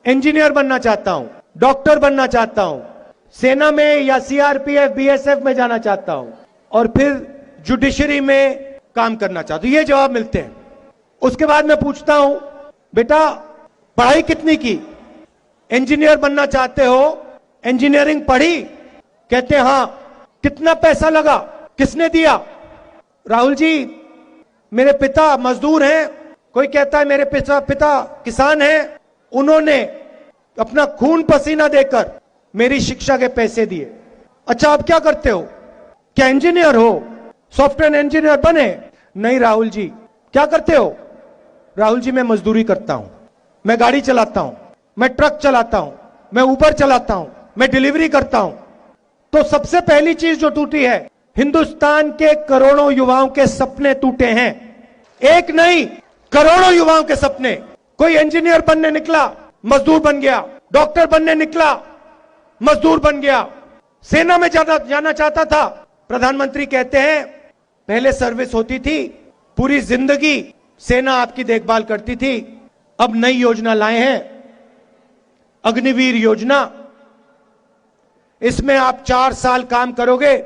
Engineer बनना चाहता हूं, डॉक्टर बनना चाहता हूं, सेना में या सीआरपीएफ बीएसएफ में जाना चाहता हूं और फिर जुडिशरी में काम करना चाहता हूं। ये जवाब मिलते हैं। उसके बाद मैं पूछता हूं, बेटा पढ़ाई कितनी की? इंजीनियर बनना चाहते हो, इंजीनियरिंग पढ़ी? कहते हैं हां। कितना पैसा लगा? किसने दिया? राहुल जी मेरे पिता मजदूर हैं, कोई कहता है मेरे पिता किसान हैं, उन्होंने अपना खून पसीना देकर मेरी शिक्षा के पैसे दिए। अच्छा आप क्या करते हो? क्या इंजीनियर हो? सॉफ्टवेयर इंजीनियर बने? नहीं राहुल जी। क्या करते हो? राहुल जी मैं मजदूरी करता हूं, मैं गाड़ी चलाता हूं, मैं ट्रक चलाता हूं, मैं उबर चलाता हूं, मैं डिलीवरी करता हूं। तो सबसे पहली चीज जो टूटी है, हिंदुस्तान के करोड़ों युवाओं के सपने टूटे हैं। एक नहीं, करोड़ों युवाओं के सपने। कोई इंजीनियर बनने निकला, मजदूर बन गया, डॉक्टर बनने निकला, मजदूर बन गया, सेना में जाना चाहता था। प्रधानमंत्री कहते हैं पहले सर्विस होती थी, पूरी जिंदगी सेना आपकी देखभाल करती थी। अब नई योजना लाए हैं, अग्निवीर योजना। इसमें आप 4 साल काम करोगे,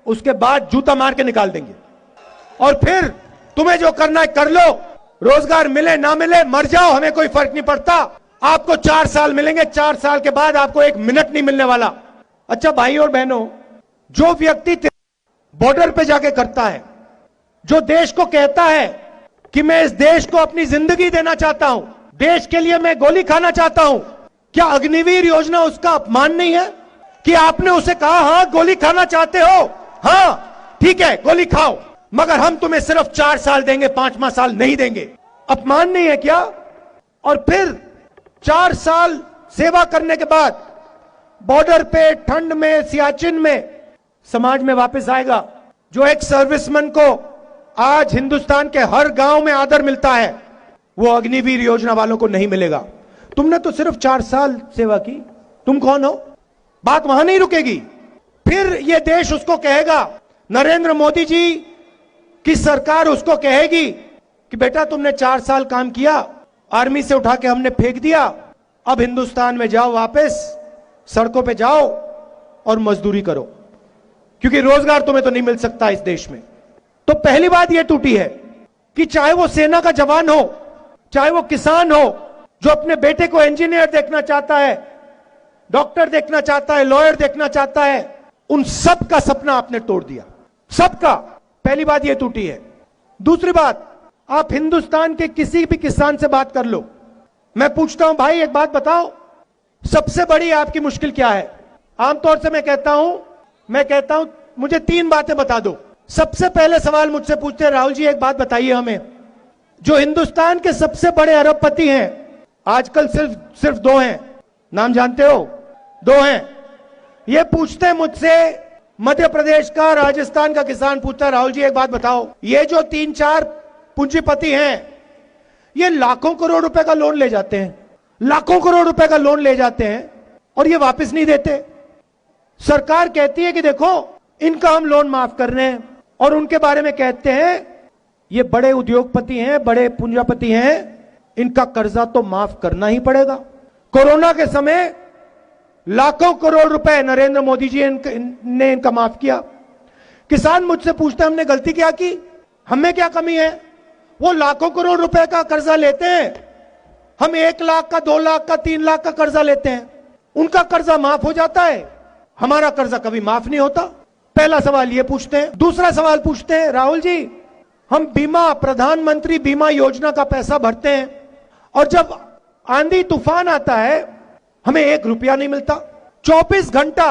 उसके बाद जूता मार के निकाल देंगे और फिर तुम्हें जो करना है कर लो। रोजगार मिले ना मिले, मर जाओ, हमें कोई फर्क नहीं पड़ता। आपको 4 साल मिलेंगे, 4 साल के बाद आपको 1 मिनट नहीं मिलने वाला। अच्छा भाई और बहनों, जो व्यक्ति बॉर्डर पे जाके करता है, जो देश को कहता है कि मैं इस देश को अपनी जिंदगी देना चाहता हूं, देश के लिए मैं गोली खाना चाहता हूं, क्या अग्निवीर योजना उसका अपमान नहीं है कि आपने उसे कहा हां गोली खाना चाहते हो, हां ठीक है गोली खाओ, मगर हम तुम्हें सिर्फ 4 साल देंगे, 5वां साल नहीं देंगे? अपमान नहीं है क्या? और फिर 4 साल सेवा करने के बाद बॉर्डर पे ठंड में सियाचिन में समाज में वापस आएगा। जो एक सर्विसमैन को आज हिंदुस्तान के हर गांव में आदर मिलता है, वो अग्निवीर योजना वालों को नहीं मिलेगा। तुमने तो सिर्फ 4 साल सेवा की, तुम कौन हो? बात वहां नहीं रुकेगी। फिर ये देश उसको कहेगा, नरेंद्र मोदी जी की सरकार उसको कहेगी कि बेटा तुमने 4 साल काम किया, आर्मी से उठा के हमने फेंक दिया, अब हिंदुस्तान में जाओ, वापस सड़कों पे जाओ और मजदूरी करो, क्योंकि रोजगार तुम्हें तो नहीं मिल सकता इस देश में। तो पहली बात यह टूटी है कि चाहे वो सेना का जवान हो, चाहे वो किसान हो, जो अपने बेटे को इंजीनियर देखना चाहता है, डॉक्टर देखना चाहता है, लॉयर देखना चाहता है, उन सब का सपना आपने तोड़ दिया, सबका। पहली बात यह टूटी है। दूसरी बात, आप हिंदुस्तान के किसी भी किसान से बात कर लो, मैं पूछता हूं भाई एक बात बताओ, सबसे बड़ी आपकी मुश्किल क्या है? आमतौर से मैं कहता हूं मुझे 3 बातें बता दो। सबसे पहले सवाल मुझसे पूछते हैं, राहुल जी एक बात बताइए हमें, जो हिंदुस्तान के सबसे बड़े अरबपति हैं, आजकल सिर्फ 2 हैं, नाम जानते हो? 2 हैं। ये पूछते हैं मुझसे, मध्य प्रदेश का, राजस्थान का किसान पूछता है, राहुल जी एक बात बताओ, ये जो 3-4 पूंजीपति हैं, ये लाखों करोड़ रुपए का लोन ले जाते हैं, लाखों करोड़ रुपए का लोन ले जाते हैं और ये वापस नहीं देते। सरकार कहती है कि देखो इनका हम लोन माफ कर रहे हैं, और उनके बारे में कहते हैं ये बड़े उद्योगपति हैं, बड़े पूंजीपति हैं, इनका कर्जा तो माफ करना ही पड़ेगा। कोरोना के समय लाखों करोड़ रुपए नरेंद्र मोदी जी ने इनका माफ किया। किसान मुझसे पूछते हैं हमने गलती क्या की, हमें क्या कमी है? वो लाखों करोड़ रुपए का कर्जा लेते हैं, हम 1 लाख का, 2 लाख का, 3 लाख का कर्जा लेते हैं, उनका कर्जा माफ हो जाता है, हमारा कर्जा कभी माफ नहीं होता। पहला सवाल ये पूछते हैं। दूसरा सवाल पूछते हैं, राहुल जी हम प्रधानमंत्री बीमा योजना का पैसा भरते हैं और जब आंधी तूफान आता है हमें 1 रुपया नहीं मिलता। 24 घंटा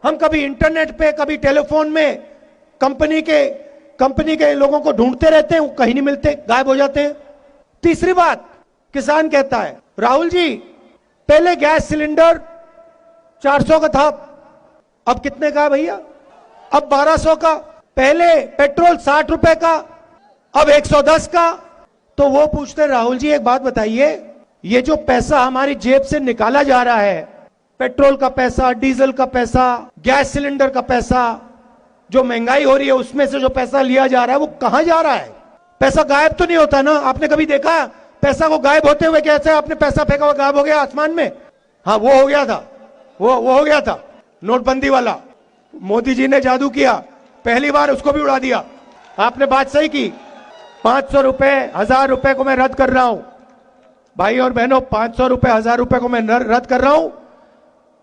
हम कभी इंटरनेट पे, कभी टेलीफोन में कंपनी के लोगों को ढूंढते रहते हैं, वो कहीं नहीं मिलते, गायब हो जाते हैं। तीसरी बात, किसान कहता है, राहुल जी पहले गैस सिलेंडर 400 का था, अब कितने का है भैया? अब 1200 का। पहले पेट्रोल 60 रुपए का, अब 110 का। तो वो पूछते, राहुल जी एक बात बताइए, ये जो पैसा हमारी जेब से निकाला जा रहा है, पेट्रोल का पैसा, डीजल का पैसा, गैस सिलेंडर का पैसा, जो महंगाई हो रही है उसमें से जो पैसा लिया जा रहा है वो कहां जा रहा है? पैसा गायब तो नहीं होता ना? आपने कभी देखा पैसा को गायब होते हुए कैसे आपने पैसा फेंका हुआ गायब हो गया आसमान में? हाँ, वो हो गया था, वो हो गया था नोटबंदी वाला। मोदी जी ने जादू किया, पहली बार उसको भी उड़ा दिया। आपने बात सही की, 500 रुपए 1000 रुपए को मैं रद्द कर रहा हूं। भाई और बहनों, 500 रुपए 1000 रुपए को मैं रद्द कर रहा हूं।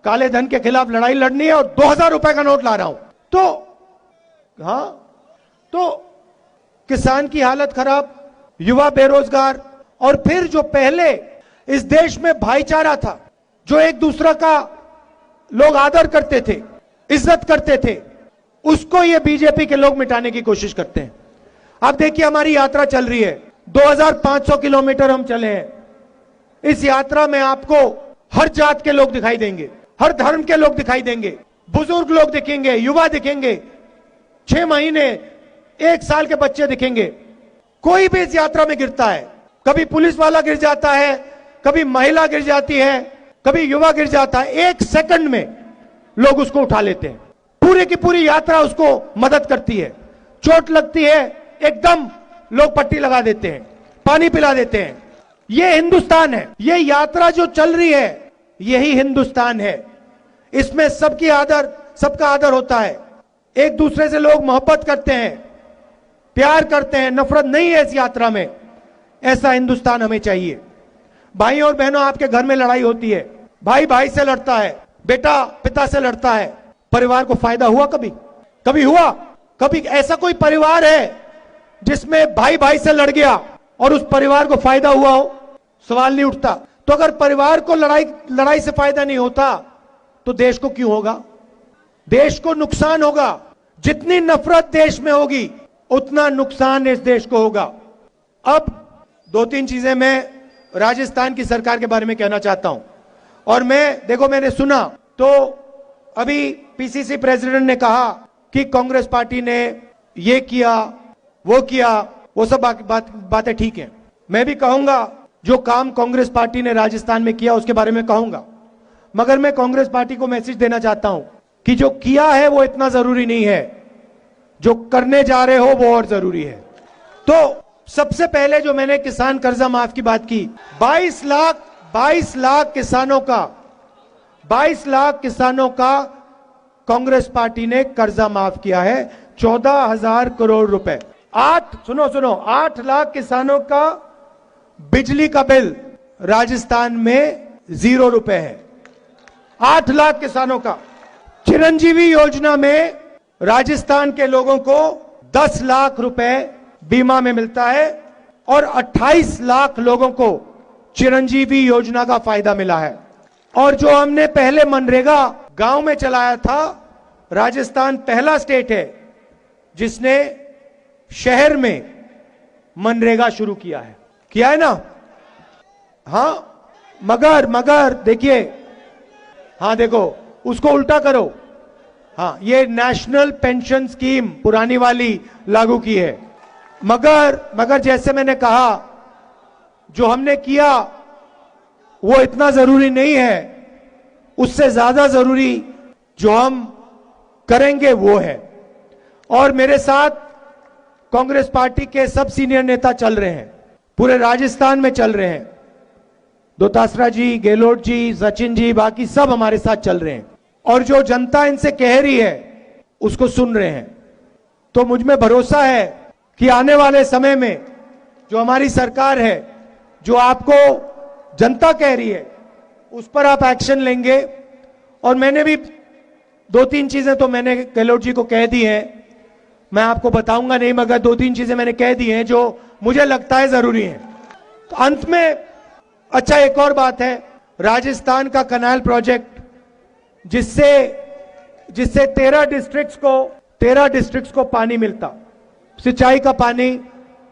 काले धन के खिलाफ लड़ाई लड़नी है और 2000 रुपए का नोट ला रहा हूं। तो हाँ, तो किसान की हालत खराब, युवा बेरोजगार, और फिर जो पहले इस देश में भाईचारा था, जो एक दूसरा का लोग आदर करते थे, इज्जत करते थे, उसको ये बीजेपी के लोग मिटाने की कोशिश करते हैं। अब देखिए, हमारी यात्रा चल रही है, 2500 किलोमीटर हम चले हैं। इस यात्रा में आपको हर जात के लोग दिखाई देंगे, हर धर्म के लोग दिखाई देंगे, बुजुर्ग लोग दिखेंगे, युवा दिखेंगे, 6 महीने 1 साल के बच्चे दिखेंगे। कोई भी इस यात्रा में गिरता है, कभी पुलिस वाला गिर जाता है, कभी महिला गिर जाती है, कभी युवा गिर जाता है, 1 सेकंड में लोग उसको उठा लेते हैं। पूरी की पूरी यात्रा उसको मदद करती है। चोट लगती है, एकदम लोग पट्टी लगा देते हैं, पानी पिला देते हैं। ये हिंदुस्तान है। ये यात्रा जो चल रही है, यही हिंदुस्तान है। इसमें सबका आदर होता है, एक दूसरे से लोग मोहब्बत करते हैं, प्यार करते हैं, नफरत नहीं है इस यात्रा में। ऐसा हिंदुस्तान हमें चाहिए। भाई और बहनों, आपके घर में लड़ाई होती है, भाई भाई से लड़ता है, बेटा पिता से लड़ता है, परिवार को फायदा हुआ? कभी हुआ? कभी ऐसा कोई परिवार है जिसमें भाई भाई से लड़ गया और उस परिवार को फायदा हुआ हो? सवाल नहीं उठता। तो अगर परिवार को लड़ाई से फायदा नहीं होता तो देश को क्यों होगा? देश को नुकसान होगा। जितनी नफरत देश में होगी उतना नुकसान इस देश को होगा। अब 2-3 चीजें मैं राजस्थान की सरकार के बारे में कहना चाहता हूं। और मैंने सुना तो अभी पीसीसी प्रेसिडेंट ने कहा कि कांग्रेस पार्टी ने ये किया, वो सब बातें ठीक हैं। मैं भी कहूंगा, जो काम कांग्रेस पार्टी ने राजस्थान में किया उसके बारे में कहूंगा, मगर मैं कांग्रेस पार्टी को मैसेज देना चाहता हूं कि जो किया है वो इतना जरूरी नहीं है, जो करने जा रहे हो वो और जरूरी है। तो सबसे पहले जो मैंने किसान कर्जा माफ की बात की, 22 लाख किसानों का कांग्रेस पार्टी ने कर्जा माफ किया है, 14,000 करोड़ रुपए। 8 लाख किसानों का बिजली का बिल राजस्थान में 0 रुपए है। 8 लाख किसानों का। चिरंजीवी योजना में राजस्थान के लोगों को 10 लाख रुपए बीमा में मिलता है और 28 लाख लोगों को चिरंजीवी योजना का फायदा मिला है। और जो हमने पहले मनरेगा गांव में चलाया था, राजस्थान पहला स्टेट है जिसने शहर में मनरेगा शुरू किया है ना? हाँ, मगर देखिए, हाँ देखो, उसको उल्टा करो। हाँ, ये नेशनल पेंशन स्कीम पुरानी वाली लागू की है। मगर जैसे मैंने कहा, जो हमने किया वो इतना जरूरी नहीं है, उससे ज्यादा जरूरी जो हम करेंगे वो है। और मेरे साथ कांग्रेस पार्टी के सब सीनियर नेता चल रहे हैं, पूरे राजस्थान में चल रहे हैं। दोतासरा जी, गहलोत जी, सचिन जी, बाकी सब हमारे साथ चल रहे हैं। और जो जनता इनसे कह रही है उसको सुन रहे हैं। तो मुझ में भरोसा है कि आने वाले समय में जो हमारी सरकार है, जो आपको जनता कह रही है, उस पर आप एक्शन लेंगे। और मैंने भी 2-3 चीजें तो मैंने गहलोत जी को कह दी हैं, मैं आपको बताऊंगा नहीं, मगर 2-3 चीजें मैंने कह दी हैं जो मुझे लगता है जरूरी है। तो अंत में अच्छा, एक और बात है, राजस्थान का कैनाल प्रोजेक्ट जिससे 13 डिस्ट्रिक्ट्स को पानी मिलता, सिंचाई का पानी,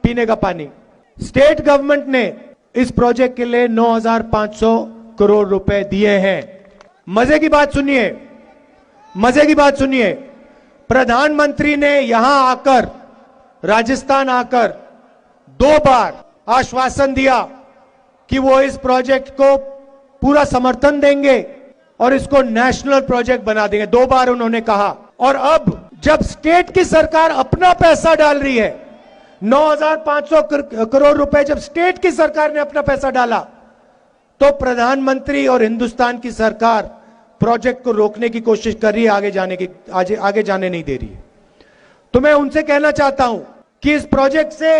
पीने का पानी। स्टेट गवर्नमेंट ने इस प्रोजेक्ट के लिए 9,500 करोड़ रुपए दिए हैं। मजे की बात सुनिए, प्रधानमंत्री ने यहां आकर, राजस्थान आकर 2 बार आश्वासन दिया कि वो इस प्रोजेक्ट को पूरा समर्थन देंगे और इसको नेशनल प्रोजेक्ट बना देंगे। 2 बार उन्होंने कहा। और अब जब स्टेट की सरकार अपना पैसा डाल रही है 9,500 करोड़ रुपए जब स्टेट की सरकार ने अपना पैसा डाला, तो प्रधानमंत्री और हिंदुस्तान की सरकार प्रोजेक्ट को रोकने की कोशिश कर रही है, आगे जाने नहीं दे रही है। तो मैं उनसे कहना चाहता हूं कि इस प्रोजेक्ट से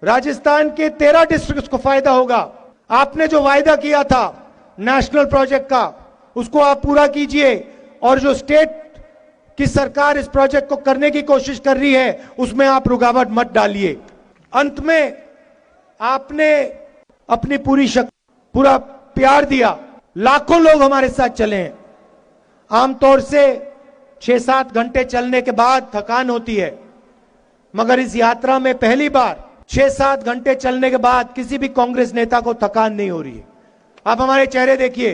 राजस्थान के 13 डिस्ट्रिक्ट्स को फायदा होगा। आपने जो वायदा किया था नेशनल प्रोजेक्ट का, उसको आप पूरा कीजिए, और जो स्टेट की सरकार इस प्रोजेक्ट को करने की कोशिश कर रही है उसमें आप रुकावट मत डालिए। अंत में आपने अपनी पूरा प्यार दिया, लाखों लोग हमारे साथ चले हैं। आमतौर से 6-7 घंटे चलने के बाद थकान होती है, मगर इस यात्रा में पहली बार 6-7 घंटे चलने के बाद किसी भी कांग्रेस नेता को थकान नहीं हो रही है। आप हमारे चेहरे देखिए,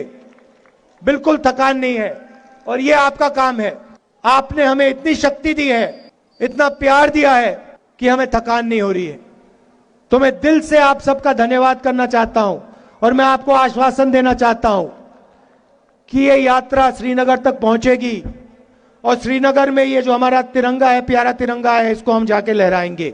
बिल्कुल थकान नहीं है, और ये आपका काम है। आपने हमें इतनी शक्ति दी है, इतना प्यार दिया है कि हमें थकान नहीं हो रही है। तो मैं दिल से आप सबका धन्यवाद करना चाहता हूं, और मैं आपको आश्वासन देना चाहता हूं कि ये यात्रा श्रीनगर तक पहुंचेगी, और श्रीनगर में ये जो हमारा तिरंगा है, प्यारा तिरंगा है, इसको हम जाके लहराएंगे।